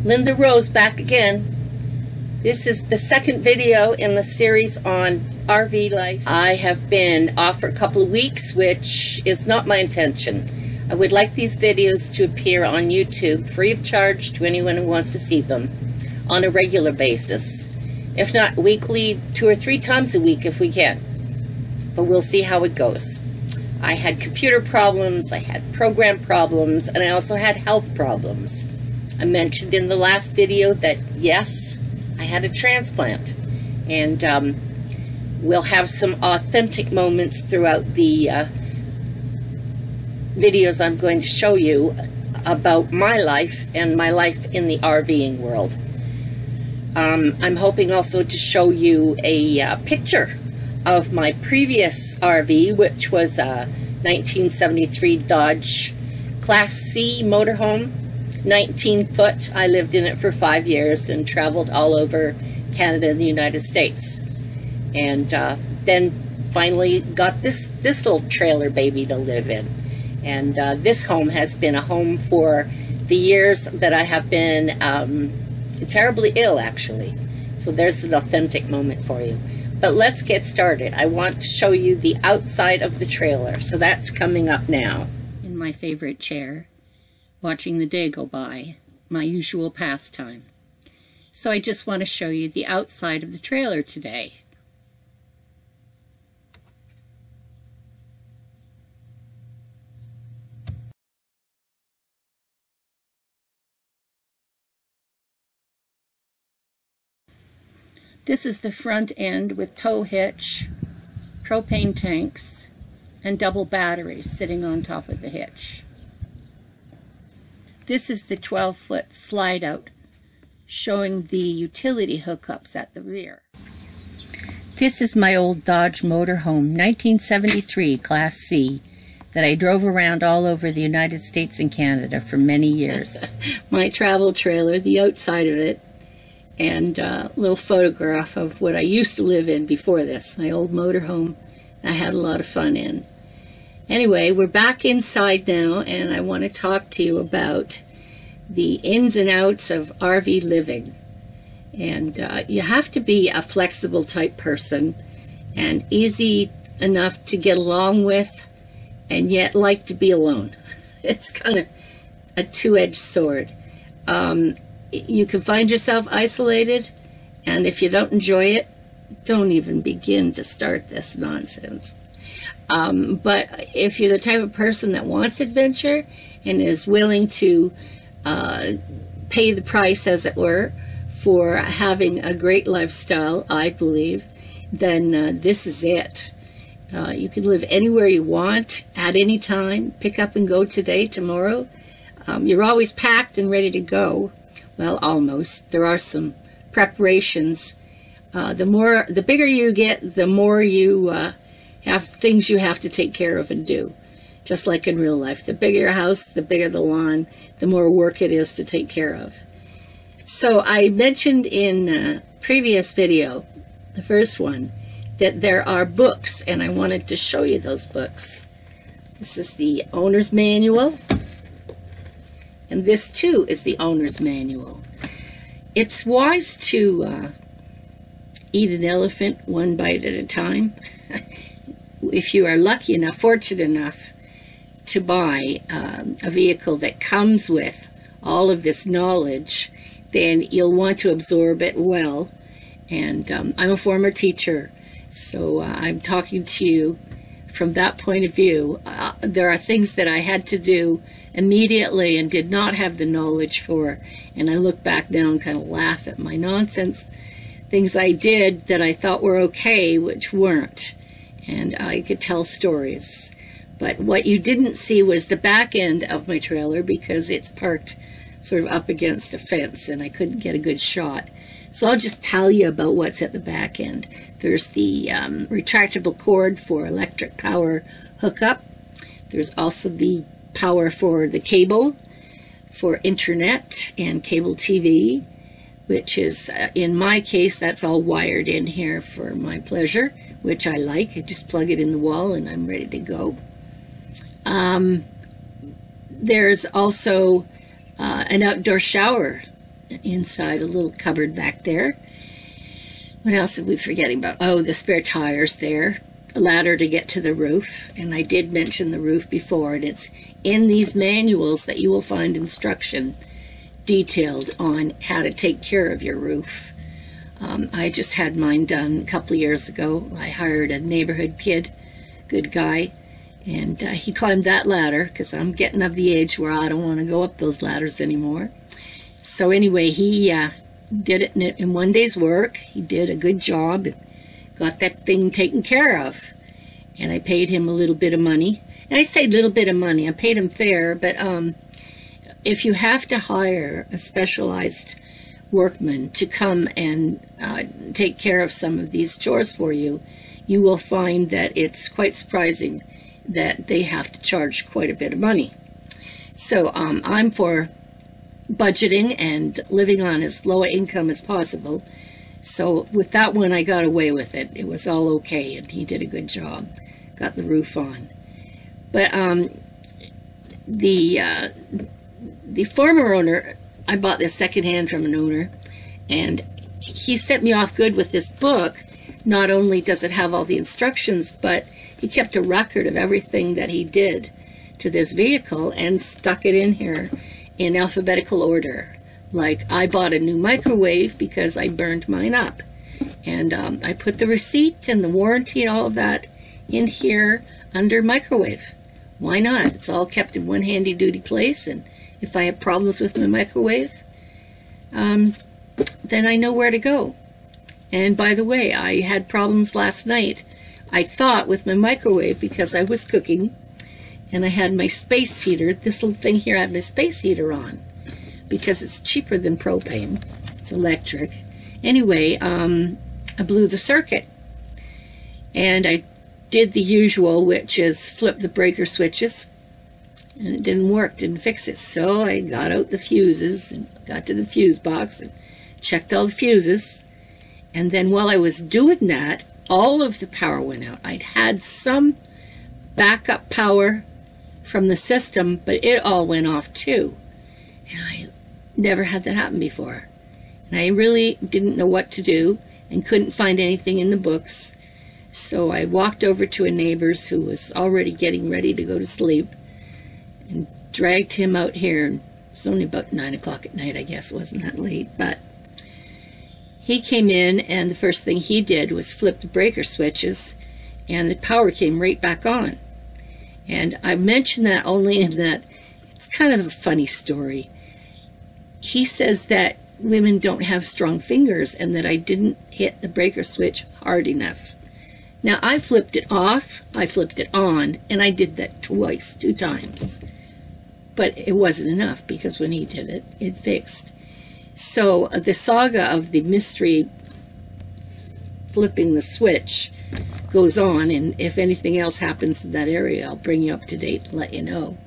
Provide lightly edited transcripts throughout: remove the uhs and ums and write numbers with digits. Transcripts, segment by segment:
Linda Rose back again. This is the second video in the series on RV life. I have been off for a couple of weeks, which is not my intention. I would like these videos to appear on YouTube free of charge to anyone who wants to see them on a regular basis. If not weekly, 2 or 3 times a week if we can. But we'll see how it goes. I had computer problems, I had program problems, and I also had health problems. I mentioned in the last video that, yes, I had a transplant. And we'll have some authentic moments throughout the videos I'm going to show you about my life and my life in the RVing world. I'm hoping also to show you a picture of my previous RV, which was a 1973 Dodge Class C motorhome, 19 foot. I lived in it for 5 years and traveled all over Canada and the United States. And then finally got this little trailer baby to live in. And this home has been a home for the years that I have been terribly ill, actually. So there's an authentic moment for you. But let's get started. I want to show you the outside of the trailer. So that's coming up now. In my favorite chair, watching the day go by, my usual pastime. So I just want to show you the outside of the trailer today. This is the front end with tow hitch, propane tanks, and double batteries sitting on top of the hitch. This is the 12-foot slide out showing the utility hookups at the rear. This is my old Dodge motorhome, 1973 Class C, that I drove around all over the United States and Canada for many years. My travel trailer, the outside of it, and a little photograph of what I used to live in before this, my old motorhome I had a lot of fun in. Anyway, we're back inside now, and I want to talk to you about the ins and outs of RV living. And you have to be a flexible type person and easy enough to get along with and yet like to be alone. It's kind of a two-edged sword. You can find yourself isolated, and if you don't enjoy it, don't even begin to start this nonsense. But if you're the type of person that wants adventure and is willing to pay the price, as it were, for having a great lifestyle, I believe, then this is it. You can live anywhere you want, at any time, pick up and go today, tomorrow. You're always packed and ready to go. Well, almost. There are some preparations. The bigger you get, the more you have things you have to take care of and do. Just like in real life. The bigger your house, the bigger the lawn, the more work it is to take care of. So I mentioned in a previous video, the first one, that there are books, and I wanted to show you those books. This is the owner's manual. And this, too, is the owner's manual. It's wise to eat an elephant one bite at a time. If you are lucky enough, fortunate enough, to buy a vehicle that comes with all of this knowledge, then you'll want to absorb it well. And I'm a former teacher, so I'm talking to you from that point of view. There are things that I had to do immediately and did not have the knowledge for, and I look back now and kind of laugh at my nonsense. Things I did that I thought were okay, which weren't, and I could tell stories. But what you didn't see was the back end of my trailer, because it's parked sort of up against a fence and I couldn't get a good shot. So I'll just tell you about what's at the back end. There's the retractable cord for electric power hookup. There's also the power for the cable for internet and cable TV, which is, in my case, that's all wired in here for my pleasure, which I like. I just plug it in the wall and I'm ready to go. There's also an outdoor shower inside a little cupboard back there. What else are we forgetting about? Oh, the spare tires there. A ladder to get to the roof. And I did mention the roof before, and it's in these manuals that you will find instruction detailed on how to take care of your roof. I just had mine done a couple of years ago. I hired a neighborhood kid, good guy, and he climbed that ladder because I'm getting of the age where I don't want to go up those ladders anymore. So anyway, he did it in one day's work. He did a good job and got that thing taken care of. And I paid him a little bit of money. And I say little bit of money. I paid him fair, but if you have to hire a specialized workman to come and take care of some of these chores for you, you will find that it's quite surprising that they have to charge quite a bit of money. So I'm for budgeting and living on as low income as possible. So with that one, I got away with it. It was all okay, and he did a good job. Got the roof on. But the former owner, I bought this secondhand from an owner, and he set me off good with this book. Not only does it have all the instructions, but he kept a record of everything that he did to this vehicle and stuck it in here in alphabetical order. Like, I bought a new microwave because I burned mine up. And I put the receipt and the warranty and all of that in here under microwave. Why not? It's all kept in one handy-duty place, and if I have problems with my microwave, then I know where to go. And by the way, I had problems last night, I thought, with my microwave because I was cooking, and I had my space heater, this little thing here, I have my space heater on, because it's cheaper than propane. It's electric. Anyway, I blew the circuit. And I did the usual, which is flip the breaker switches. And it didn't work, didn't fix it. So I got out the fuses and got to the fuse box and checked all the fuses. And then while I was doing that, all of the power went out. I'd had some backup power from the system, but it all went off too. And I never had that happen before. And I really didn't know what to do and couldn't find anything in the books. So I walked over to a neighbor's who was already getting ready to go to sleep and dragged him out here. It was only about 9 o'clock at night, I guess. It wasn't that late. But he came in, and the first thing he did was flip the breaker switches, and the power came right back on. And I mention that only in that it's kind of a funny story. He says that women don't have strong fingers and that I didn't hit the breaker switch hard enough. Now, I flipped it off, I flipped it on, and I did that twice, 2 times. But it wasn't enough, because when he did it, it fixed. So the saga of the mystery flipping the switch goes on, and if anything else happens in that area, I'll bring you up to date and let you know.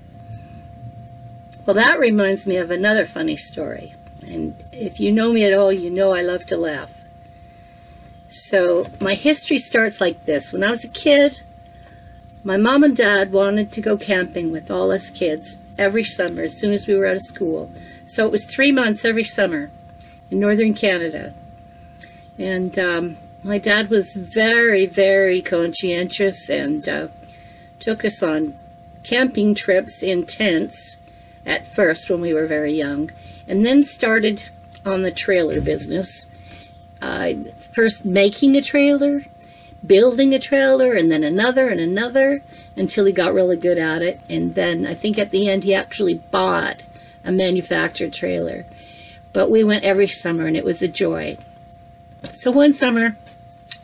Well, that reminds me of another funny story. And if you know me at all, you know I love to laugh. So my history starts like this. When I was a kid, my mom and dad wanted to go camping with all us kids every summer as soon as we were out of school. So it was 3 months every summer in northern Canada. And my dad was very, very conscientious and took us on camping trips in tents at first when we were very young, and then started on the trailer business. First making a trailer, building a trailer, and then another and another, until he got really good at it. And then I think at the end he actually bought a manufactured trailer. But we went every summer, and it was a joy. So one summer,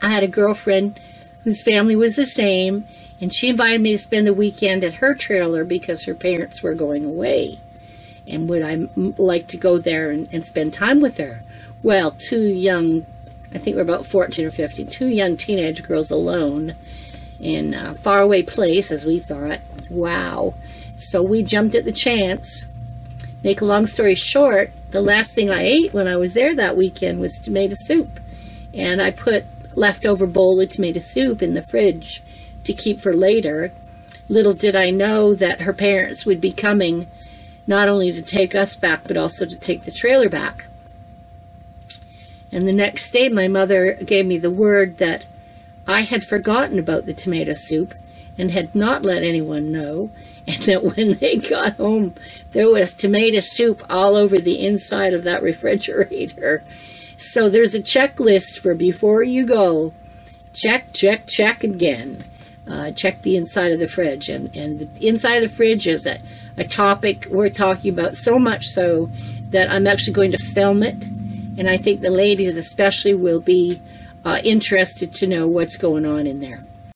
I had a girlfriend whose family was the same, and she invited me to spend the weekend at her trailer because her parents were going away. And would I like to go there and spend time with her? Well, 2 young, I think we're about 14 or 15, 2 young teenage girls alone in a faraway place, as we thought. Wow. So we jumped at the chance. Make a long story short, the last thing I ate when I was there that weekend was tomato soup. And I put leftover bowl of tomato soup in the fridge to keep for later. Little did I know that her parents would be coming not only to take us back, but also to take the trailer back. And the next day my mother gave me the word that I had forgotten about the tomato soup and had not let anyone know, and that when they got home there was tomato soup all over the inside of that refrigerator. So there's a checklist for before you go. Check, check, check again. Check the inside of the fridge. And the inside of the fridge is a topic we're talking about, so much so that I'm actually going to film it. And I think the ladies especially will be interested to know what's going on in there.